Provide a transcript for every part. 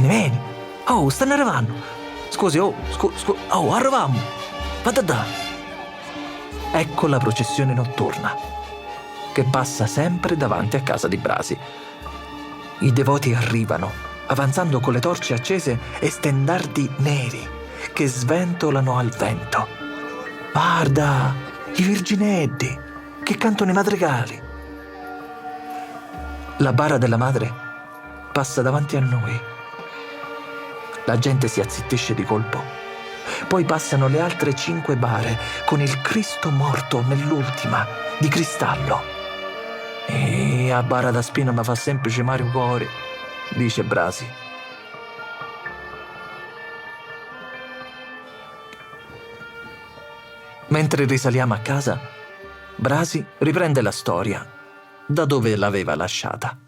Vieni. Oh, stanno arrivando. Scusi, oh, arriviamo. Vada da. Ecco la processione notturna, che passa sempre davanti a casa di Brasi. I devoti arrivano, avanzando con le torce accese e stendardi neri che sventolano al vento. Guarda, i virginetti che cantano i madrigali. La bara della madre passa davanti a noi. La gente si azzittisce di colpo. Poi passano le altre 5 bare con il Cristo morto nell'ultima, di cristallo. E a bara da spina mi fa sempre cemare i cuori, dice Brasi. Mentre risaliamo a casa, Brasi riprende la storia da dove l'aveva lasciata.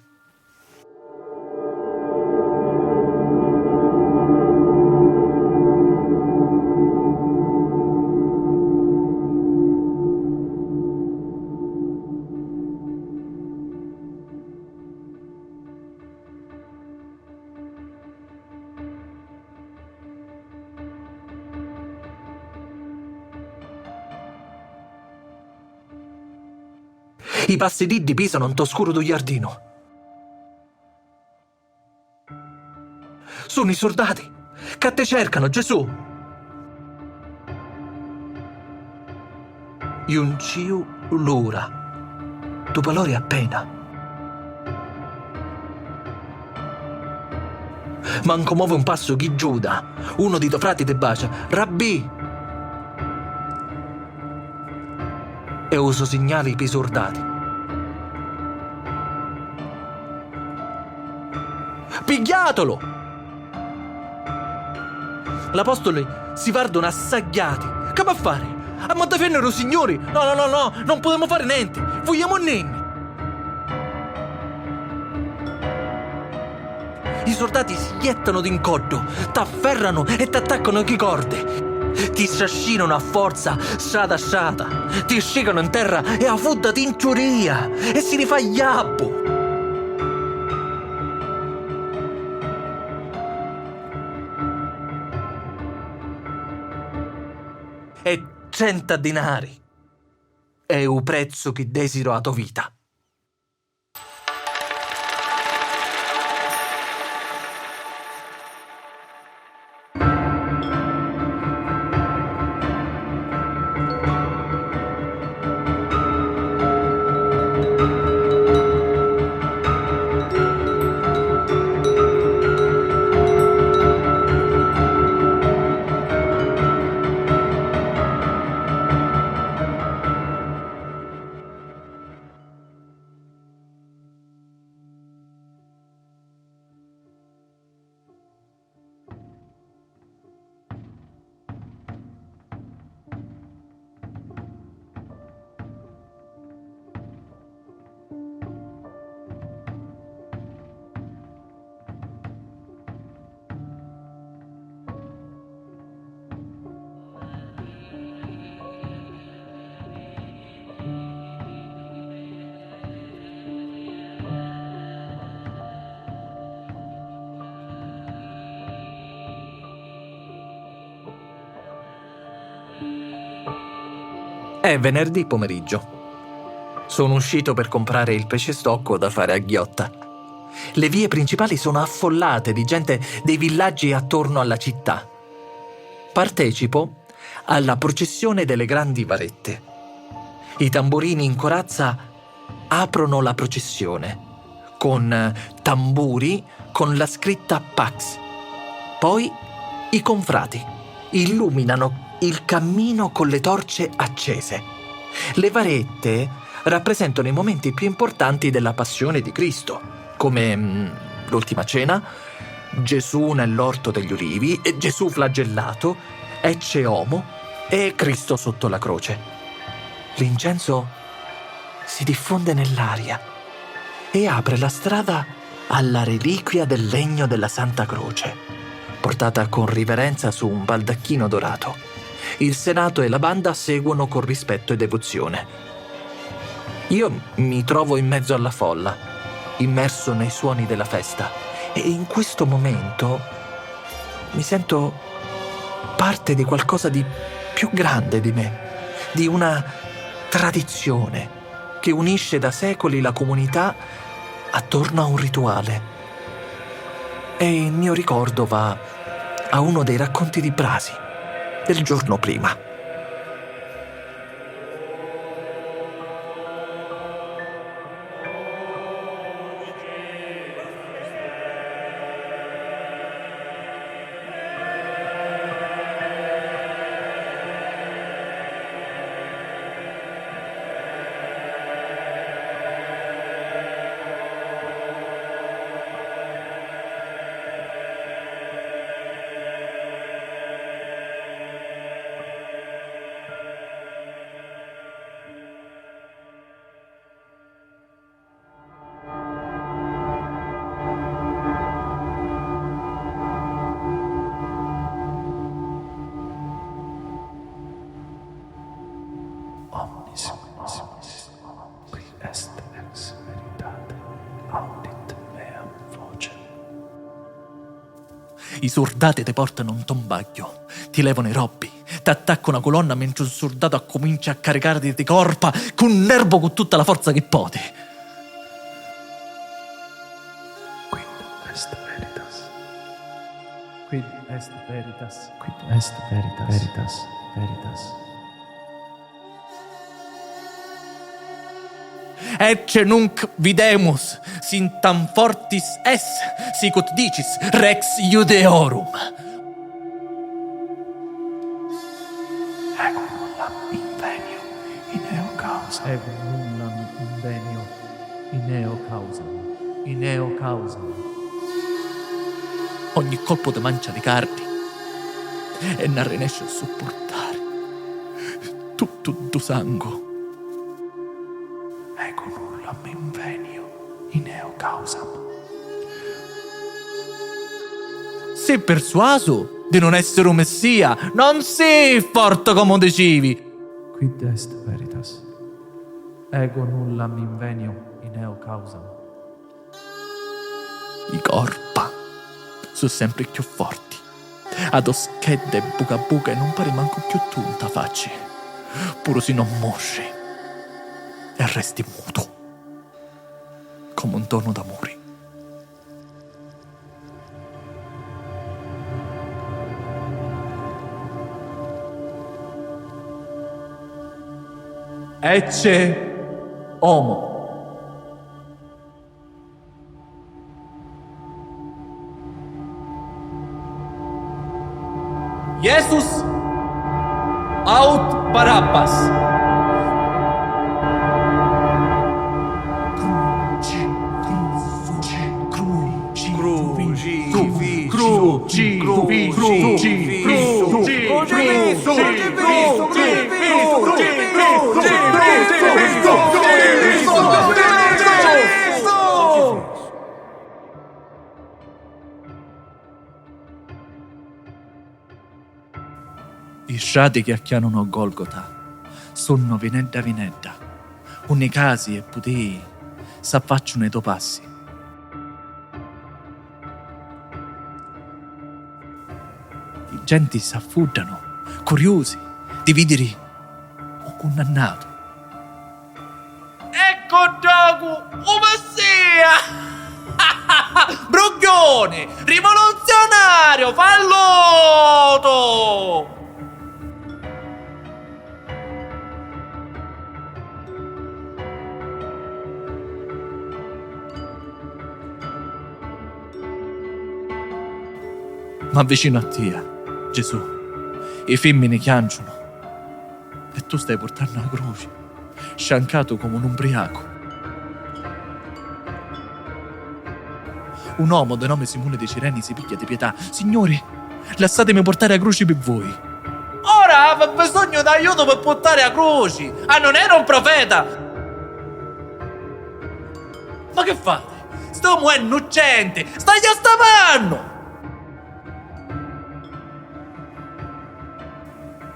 I passi di pisano in toscuro do giardino. Sono i soldati che te cercano, Gesù. Un ciu l'ora, tu valori appena. Manco muove un passo chi Giuda, uno di tuoi frati te bacia. Rabbì! E uso segnali i soldati. Pigliatelo! L'apostoli si vardono assagliati. Che va a fare? A Montefennero, signori! No, non possiamo fare niente! Vogliamo niente! I soldati si iettano d'incontro, t'afferrano e t'attaccano chi corde. Ti strascinano a forza, strada a strada. Ti scicano in terra e a futta ti inciuria. E si rifà iabbo. E 100 denari è il prezzo che desidero a tua vita. È venerdì pomeriggio. Sono uscito per comprare il pesce stocco da fare a ghiotta. Le vie principali sono affollate di gente dei villaggi attorno alla città. Partecipo alla processione delle grandi varette. I tamburini in corazza aprono la processione con tamburi con la scritta Pax. Poi i confrati illuminano il cammino con le torce accese. Le varette rappresentano i momenti più importanti della passione di Cristo, come l'ultima cena, Gesù nell'orto degli ulivi, Gesù flagellato, Ecce Homo e Cristo sotto la croce. L'incenso si diffonde nell'aria e apre la strada alla reliquia del legno della Santa Croce, portata con riverenza su un baldacchino dorato. Il Senato e la banda seguono con rispetto e devozione. Io mi trovo in mezzo alla folla, immerso nei suoni della festa, E in questo momento mi sento parte di qualcosa di più grande di me, di una tradizione che unisce da secoli la comunità attorno a un rituale. E il mio ricordo va a uno dei racconti di Brasi del giorno prima. Omnis qui est ex veritate, audit meam vocem. I soldati ti portano un tombaglio, ti levano i robbi, ti attaccano una colonna mentre un soldato comincia a caricarti di corpa con un nervo con tutta la forza che poti. Quid est veritas. Quid est veritas. Quid est veritas. Veritas. Veritas. Ecce nunc videmus, sintam fortis es, sicut dicis rex Iudeorum. Ego nullam invenio in eo causa. Ego nullam invenio in eo causam. In eo causam. Ogni colpo ti mangia di carni e non riesce a sopportare tutto il sangue. Ego nullam invenio in eo causam. Sei persuaso di non essere un messia, non sei forte come dicevi. Quid est veritas. Ego nullam invenio in eo causam. I corpa sono sempre più forti. Ad oschedda e buca buca e non pare manco più tu non ta facci. Pure se non morri e resti muto, come un dono d'amore. Ecce homo. Jesus aut Barabbas. I strati che chiamano Golgota sono vinedda vinedda, ogni casi e putei s'affacciano ai tuoi passi. I genti s'affuddano, curiosi di vedere un condannato. Ecco Gioco, un messia! Bruglione, rivoluzionario, falloto! Ma vicino a te, Gesù, i femmini chianciano e tu stai portando la croce, sciancato come un ubriaco. Un uomo di nome Simone de Cireni si piglia di pietà. Signori, lasciatemi portare la croce per voi. Ora ha bisogno d'aiuto per portare la croce. Ah, non era un profeta? Ma che fate? Sto è innocente, stai a stavanno!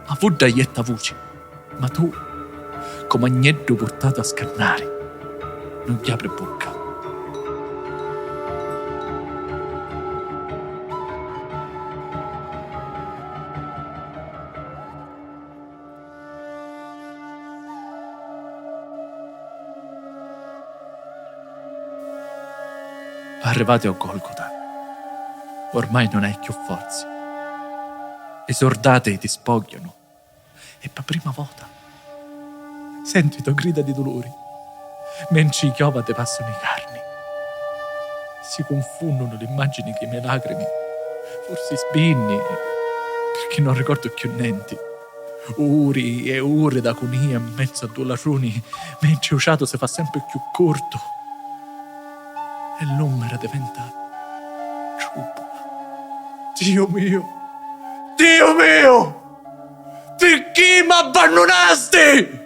A fudda ietta voce, ma tu, come agnello portato a scannare, non gli apri bocca. Arrivati a Golgota, ormai non hai più forze. I soldati ti spogliano e per prima volta senti tu grida di dolore, mentre chiova ti passano i carni. Si confondono le immagini che le lacrime, forse spinni, perché non ricordo più niente. Ore e ore d'agonia in mezzo a due latroni, mentre usciato si fa sempre più corto e l'ombra diventa ciupola. Dio mio! Dio mio! Perché mi abbandonasti?